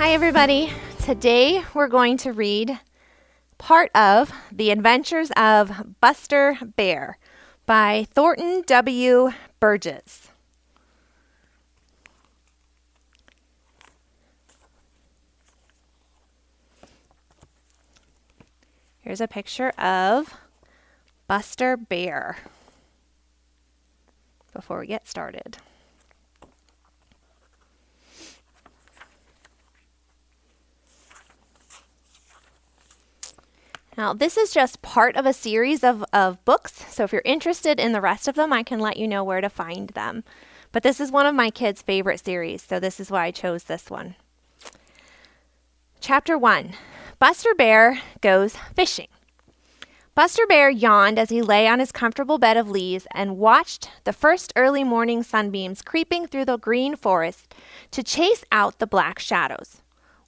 Hi everybody. Today we're going to read part of The Adventures of Buster Bear by Thornton W. Burgess. Here's a picture of Buster Bear before we get started. Now, this is just part of a series of books, so if you're interested in the rest of them, I can let you know where to find them. But this is one of my kids' favorite series, so this is why I chose this one. Chapter 1, Buster Bear Goes Fishing. Buster Bear yawned as he lay on his comfortable bed of leaves and watched the first early morning sunbeams creeping through the green forest to chase out the black shadows.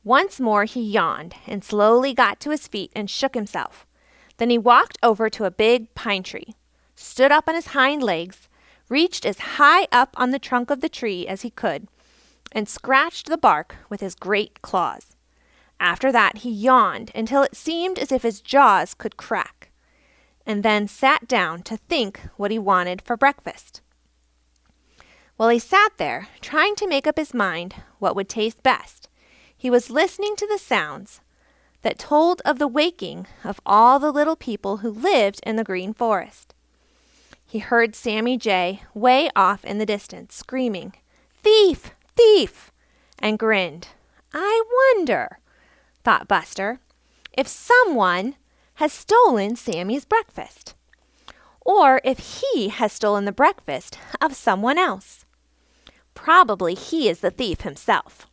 Once more he yawned and slowly got to his feet and shook himself. Then he walked over to a big pine tree, stood up on his hind legs, reached as high up on the trunk of the tree as he could, and scratched the bark with his great claws. After that he yawned until it seemed as if his jaws could crack, and then sat down to think what he wanted for breakfast. While he sat there, trying to make up his mind what would taste best, he was listening to the sounds that told of the waking of all the little people who lived in the green forest. He heard Sammy Jay way off in the distance, screaming, "Thief! Thief!" and grinned. "I wonder," thought Buster, "if someone has stolen Sammy's breakfast, or if he has stolen the breakfast of someone else. Probably he is the thief himself."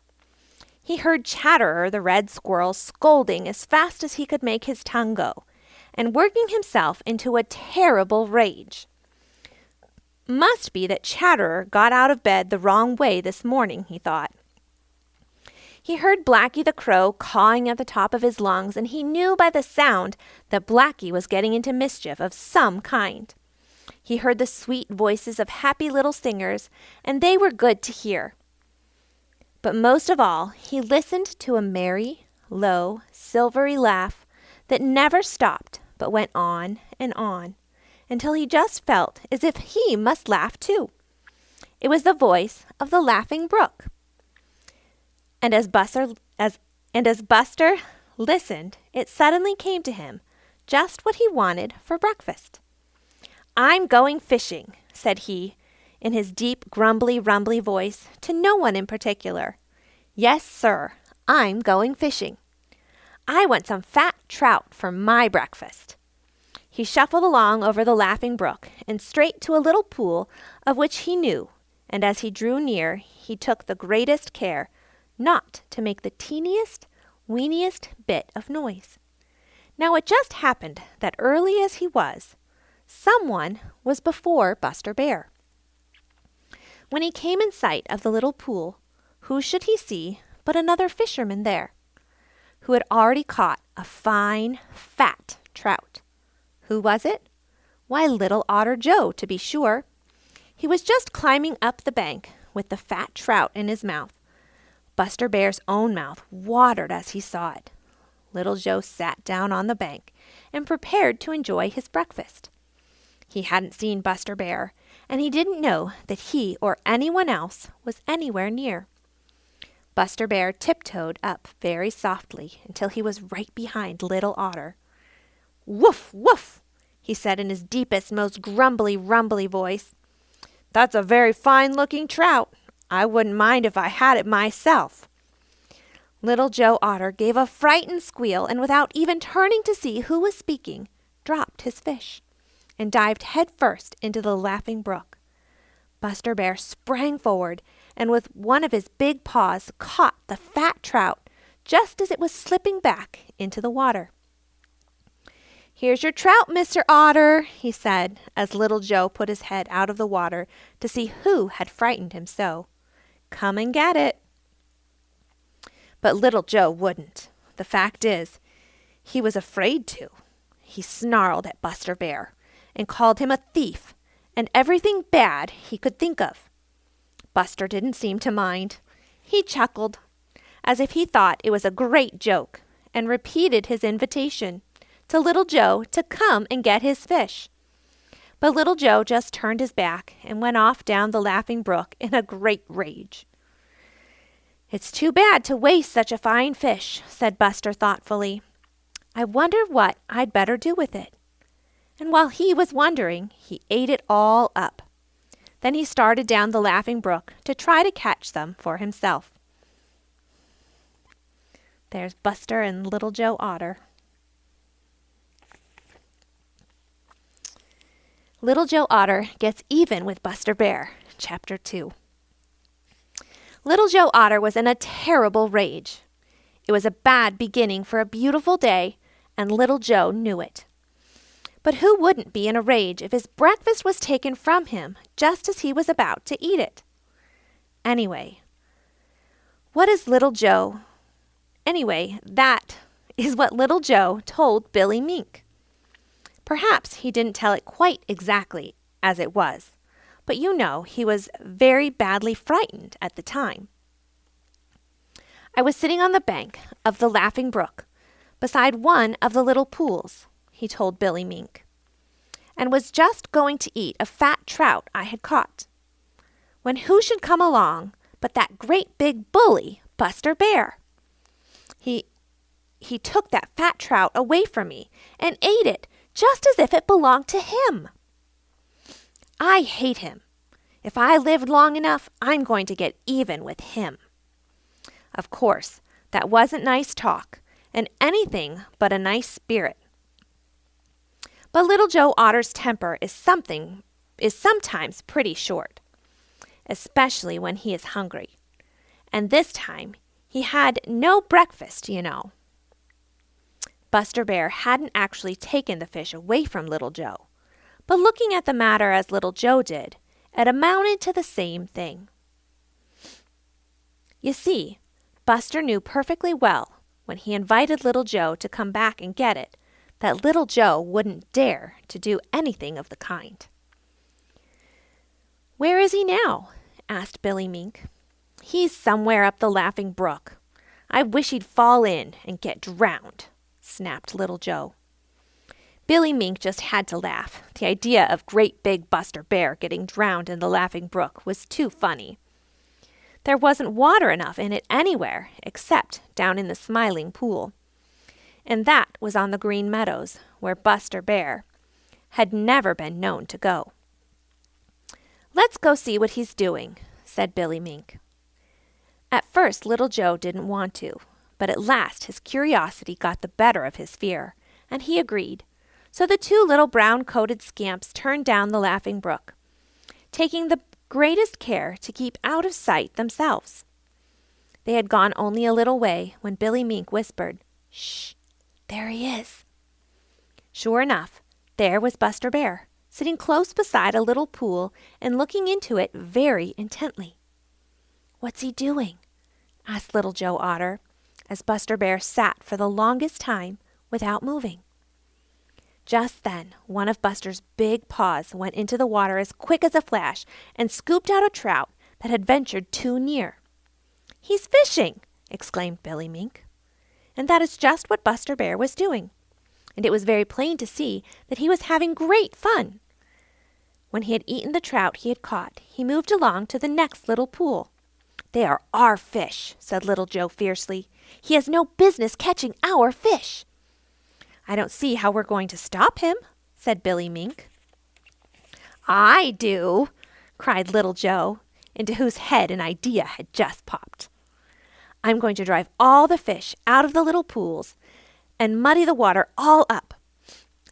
He heard Chatterer the Red Squirrel scolding as fast as he could make his tongue go, and working himself into a terrible rage. Must be that Chatterer got out of bed the wrong way this morning, he thought. He heard Blacky the Crow cawing at the top of his lungs, and he knew by the sound that Blacky was getting into mischief of some kind. He heard the sweet voices of happy little singers, and they were good to hear. But most of all, he listened to a merry, low, silvery laugh that never stopped but went on, until he just felt as if he must laugh too. It was the voice of the Laughing Brook. And as Buster listened, it suddenly came to him just what he wanted for breakfast. "I'm going fishing," said he, in his deep, grumbly-rumbly voice, to no one in particular. "Yes, sir, I'm going fishing. I want some fat trout for my breakfast." He shuffled along over the Laughing Brook and straight to a little pool of which he knew, and as he drew near, he took the greatest care not to make the teeniest, weeniest bit of noise. Now it just happened that early as he was, someone was before Buster Bear. When he came in sight of the little pool, who should he see but another fisherman there, who had already caught a fine, fat trout. Who was it? Why, little Otter Joe, to be sure. He was just climbing up the bank with the fat trout in his mouth. Buster Bear's own mouth watered as he saw it. Little Joe sat down on the bank and prepared to enjoy his breakfast. He hadn't seen Buster Bear, and he didn't know that he or anyone else was anywhere near. Buster Bear tiptoed up very softly until he was right behind little Otter. "Woof, woof," he said in his deepest, most grumbly-rumbly voice. "That's a very fine-looking trout. I wouldn't mind if I had it myself." Little Joe Otter gave a frightened squeal, and without even turning to see who was speaking, dropped his fish and dived headfirst into the Laughing Brook. Buster Bear sprang forward and with one of his big paws caught the fat trout just as it was slipping back into the water. "Here's your trout, Mr. Otter," he said, as Little Joe put his head out of the water to see who had frightened him so. "Come and get it." But Little Joe wouldn't. The fact is, he was afraid to. He snarled at Buster Bear and called him a thief and everything bad he could think of. Buster didn't seem to mind. He chuckled. as if he thought it was a great joke, and repeated his invitation to Little Joe to come and get his fish. But Little Joe just turned his back and went off down the Laughing Brook in a great rage. "It's too bad to waste such a fine fish," said Buster thoughtfully. "I wonder what I'd better do with it." And while he was wondering, he ate it all up. Then he started down the Laughing Brook to try to catch them for himself. There's Buster and Little Joe Otter. Little Joe Otter gets even with Buster Bear, Chapter 2. Little Joe Otter was in a terrible rage. It was a bad beginning for a beautiful day, and Little Joe knew it. But who wouldn't be in a rage if his breakfast was taken from him just as he was about to eat it? Anyway, that is what Little Joe told Billy Mink. Perhaps he didn't tell it quite exactly as it was, but you know he was very badly frightened at the time. "I was sitting on the bank of the Laughing Brook, beside one of the little pools," he told Billy Mink, "and was just going to eat a fat trout I had caught, when who should come along but that great big bully, Buster Bear. He took that fat trout away from me and ate it just as if it belonged to him. I hate him. If I live long enough, I'm going to get even with him." Of course, that wasn't nice talk, and anything but a nice spirit. But Little Joe Otter's temper is sometimes pretty short, especially when he is hungry. And this time, he had no breakfast, you know. Buster Bear hadn't actually taken the fish away from Little Joe, but looking at the matter as Little Joe did, it amounted to the same thing. You see, Buster knew perfectly well, when he invited Little Joe to come back and get it, that Little Joe wouldn't dare to do anything of the kind. "Where is he now?" asked Billy Mink. "He's somewhere up the Laughing Brook. I wish he'd fall in and get drowned," snapped Little Joe. Billy Mink just had to laugh. The idea of great big Buster Bear getting drowned in the Laughing Brook was too funny. There wasn't water enough in it anywhere except down in the Smiling Pool. And that was on the Green Meadows, where Buster Bear had never been known to go. "Let's go see what he's doing," said Billy Mink. At first, Little Joe didn't want to, but at last his curiosity got the better of his fear, and he agreed. So the two little brown-coated scamps turned down the Laughing Brook, taking the greatest care to keep out of sight themselves. They had gone only a little way when Billy Mink whispered, "Shh, there he is." Sure enough, there was Buster Bear, sitting close beside a little pool and looking into it very intently. "What's he doing?" asked Little Joe Otter, as Buster Bear sat for the longest time without moving. Just then, one of Buster's big paws went into the water as quick as a flash and scooped out a trout that had ventured too near. "He's fishing!" exclaimed Billy Mink. And that is just what Buster Bear was doing. And it was very plain to see that he was having great fun. When he had eaten the trout he had caught, he moved along to the next little pool. "They are our fish," said Little Joe fiercely. "He has no business catching our fish." "I don't see how we're going to stop him," said Billy Mink. "I do," cried Little Joe, into whose head an idea had just popped. "I'm going to drive all the fish out of the little pools and muddy the water all up.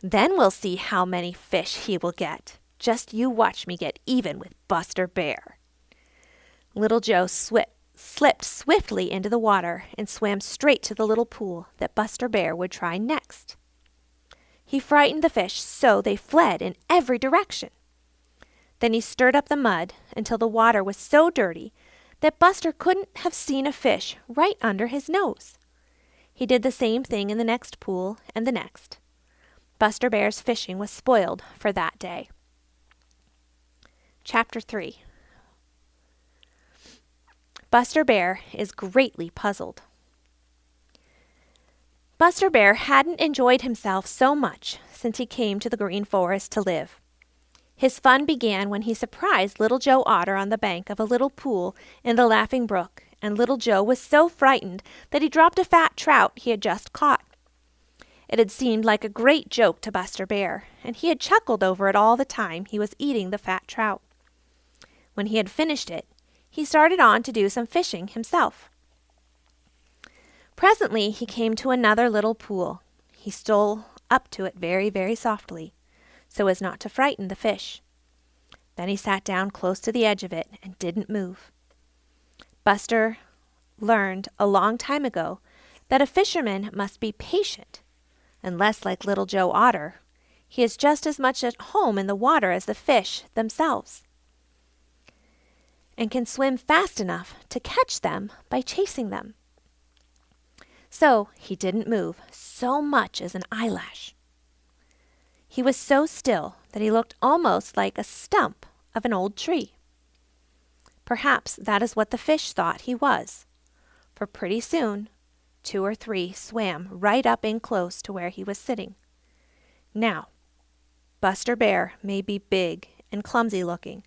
Then we'll see how many fish he will get. Just you watch me get even with Buster Bear." Little Joe slipped swiftly into the water and swam straight to the little pool that Buster Bear would try next. He frightened the fish so they fled in every direction. Then he stirred up the mud until the water was so dirty that Buster couldn't have seen a fish right under his nose. He did the same thing in the next pool and the next. Buster Bear's fishing was spoiled for that day. Chapter 3. Buster Bear is greatly puzzled. Buster Bear hadn't enjoyed himself so much since he came to the Green Forest to live. His fun began when he surprised Little Joe Otter on the bank of a little pool in the Laughing Brook, and Little Joe was so frightened that he dropped a fat trout he had just caught. It had seemed like a great joke to Buster Bear, and he had chuckled over it all the time he was eating the fat trout. When he had finished it, he started on to do some fishing himself. Presently he came to another little pool. He stole up to it very, very softly, so as not to frighten the fish. Then he sat down close to the edge of it and didn't move. Buster learned a long time ago that a fisherman must be patient, unless, like Little Joe Otter, he is just as much at home in the water as the fish themselves, and can swim fast enough to catch them by chasing them. So he didn't move so much as an eyelash. He was so still that he looked almost like a stump of an old tree. Perhaps that is what the fish thought he was, for pretty soon 2 or 3 swam right up in close to where he was sitting. Now, Buster Bear may be big and clumsy looking,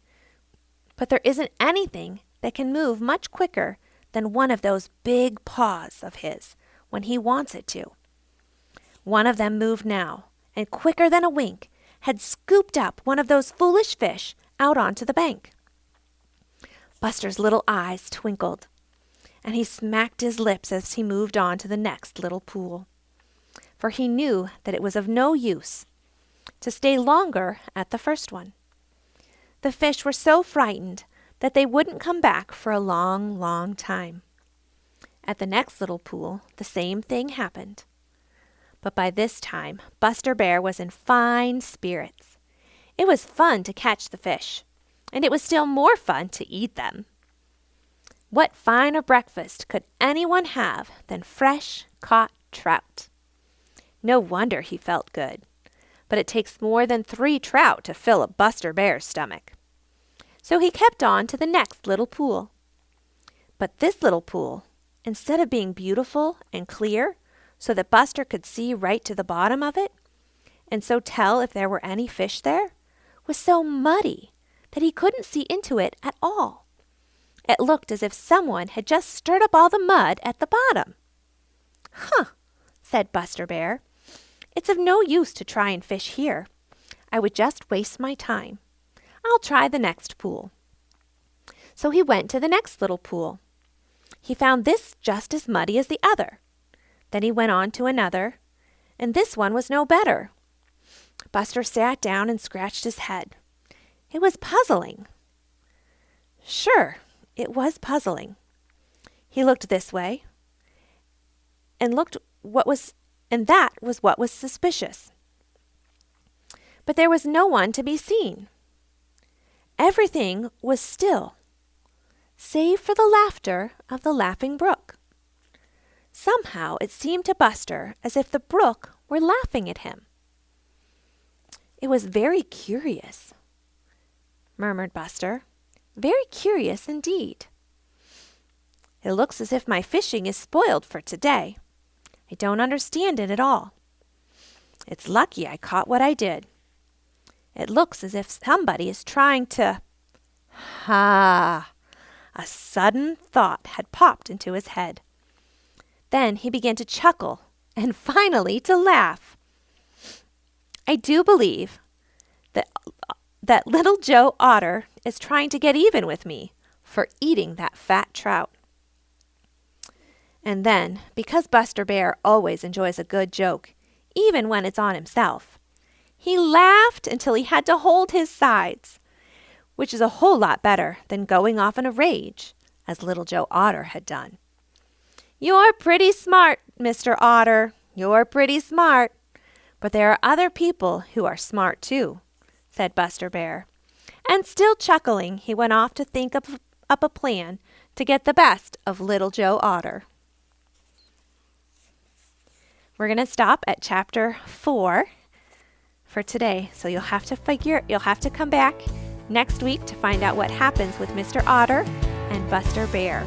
but there isn't anything that can move much quicker than one of those big paws of his when he wants it to. One of them moved now, and quicker than a wink, had scooped up one of those foolish fish out onto the bank. Buster's little eyes twinkled, and he smacked his lips as he moved on to the next little pool, for he knew that it was of no use to stay longer at the first one. The fish were so frightened that they wouldn't come back for a long, long time. At the next little pool, the same thing happened. But by this time, Buster Bear was in fine spirits. It was fun to catch the fish, and it was still more fun to eat them. What finer breakfast could anyone have than fresh caught trout? No wonder he felt good, but it takes more than 3 trout to fill a Buster Bear's stomach. So he kept on to the next little pool. But this little pool, instead of being beautiful and clear so that Buster could see right to the bottom of it, and so tell if there were any fish there, was so muddy that he couldn't see into it at all. It looked as if someone had just stirred up all the mud at the bottom. "Huh," said Buster Bear. "It's of no use to try and fish here. I would just waste my time. I'll try the next pool." So he went to the next little pool. He found this just as muddy as the other. Then he went on to another, and this one was no better. Buster sat down and scratched his head. It was puzzling. Sure, it was puzzling. He looked this way, and that was what was suspicious. But there was no one to be seen. Everything was still, save for the laughter of the Laughing Brook. Somehow it seemed to Buster as if the brook were laughing at him. "It was very curious," murmured Buster. "Very curious indeed. It looks as if my fishing is spoiled for today. I don't understand it at all. It's lucky I caught what I did. It looks as if somebody is trying to—" A sudden thought had popped into his head. Then he began to chuckle and finally to laugh. "I do believe that Little Joe Otter is trying to get even with me for eating that fat trout." And then, because Buster Bear always enjoys a good joke, even when it's on himself, he laughed until he had to hold his sides, which is a whole lot better than going off in a rage, as Little Joe Otter had done. "You're pretty smart, Mr. Otter. You're pretty smart. But there are other people who are smart too," said Buster Bear. And still chuckling, he went off to think up a plan to get the best of Little Joe Otter. We're going to stop at chapter 4 for today. So you'll have to come back next week to find out what happens with Mr. Otter and Buster Bear.